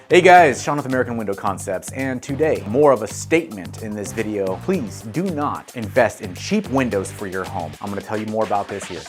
Hey guys, Sean with American Window Concepts, and today, more of a statement in this video. Please do not invest in cheap windows for your home. I'm gonna tell you more about this here.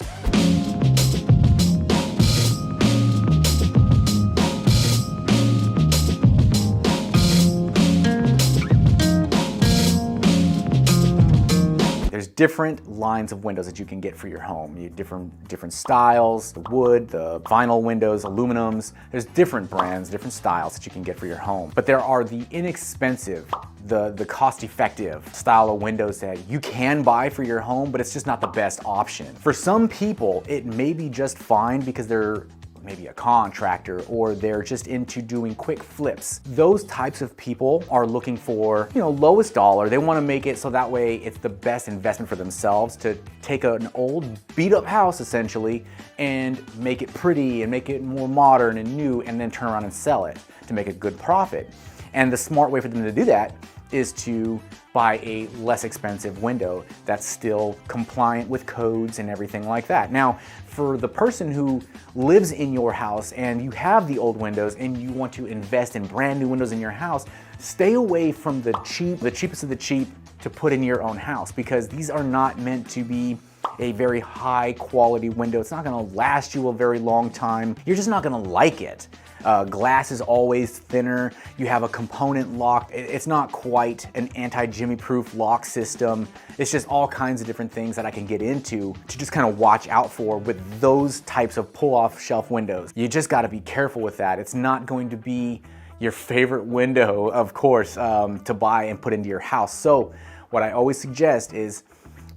There's different lines of windows that you can get for your home. You different styles, the wood, the vinyl windows, aluminums. There's different brands, different styles that you can get for your home. But there are the inexpensive, the cost-effective style of windows that you can buy for your home, but it's just not the best option. For some people, it may be just fine because they're maybe a contractor or they're just into doing quick flips. Those types of people are looking for, lowest dollar. They want to make it so that way it's the best investment for themselves to take an old beat up house essentially and make it pretty and make it more modern and new and then turn around and sell it to make a good profit. And the smart way for them to do that is to buy a less expensive window that's still compliant with codes and everything like that. Now, for the person who lives in your house and you have the old windows and you want to invest in brand new windows in your house, stay away from the cheapest of the cheap to put in your own house, because these are not meant to be a very high quality window. It's not gonna last you a very long time. You're just not gonna like it. Glass is always thinner. You have a component lock. It's not quite an anti-jimmy proof lock system. It's just all kinds of different things that I can get into to just kind of watch out for with those types of pull-off shelf windows. You just got to be careful with that. It's not going to be your favorite window, of course, to buy and put into your house. So what I always suggest is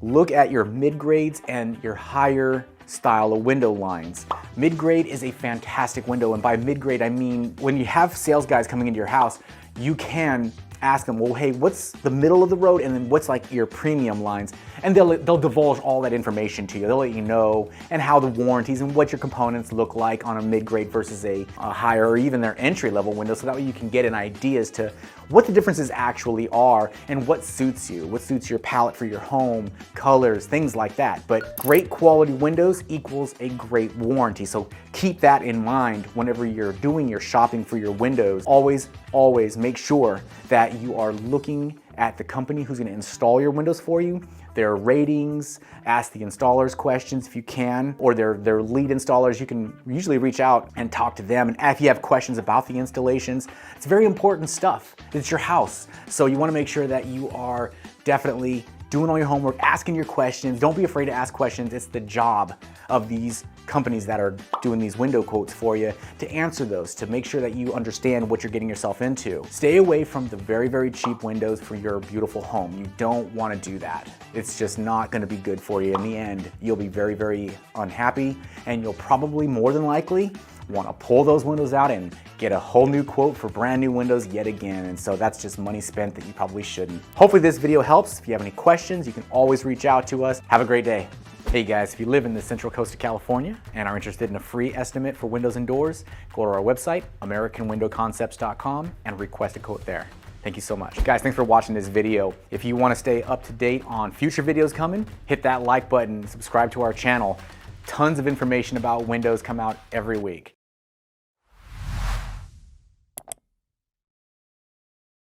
look at your mid-grades and your higher style of window lines. Mid-grade is a fantastic window, and by mid-grade I mean when you have sales guys coming into your house, you can ask them, well, hey, what's the middle of the road and then what's like your premium lines? And they'll divulge all that information to you. They'll let you know and how the warranties and what your components look like on a mid-grade versus a higher or even their entry-level window, so that way you can get an idea as to what the differences actually are and what suits you, what suits your palette for your home, colors, things like that. But great quality windows equals a great warranty. So keep that in mind whenever you're doing your shopping for your windows. Always make sure that you are looking at the company who's going to install your windows for you, their ratings, ask the installers questions if you can, or their lead installers. You can usually reach out and talk to them, and if you have questions about the installations, it's very important stuff. It's your house, so you want to make sure that you are definitely doing all your homework, asking your questions. Don't be afraid to ask questions. It's the job of these companies that are doing these window quotes for you to answer those, to make sure that you understand what you're getting yourself into. Stay away from the very, very cheap windows for your beautiful home. You don't want to do that. It's just not going to be good for you. In the end, you'll be very, very unhappy, and you'll probably more than likely want to pull those windows out and get a whole new quote for brand new windows yet again. And so that's just money spent that you probably shouldn't. Hopefully this video helps. If you have any questions, you can always reach out to us. Have a great day. Hey guys, if you live in the Central Coast of California and are interested in a free estimate for windows and doors, go to our website, AmericanWindowConcepts.com, and request a quote there. Thank you so much. Guys, thanks for watching this video. If you want to stay up to date on future videos coming, hit that like button, subscribe to our channel. Tons of information about windows come out every week.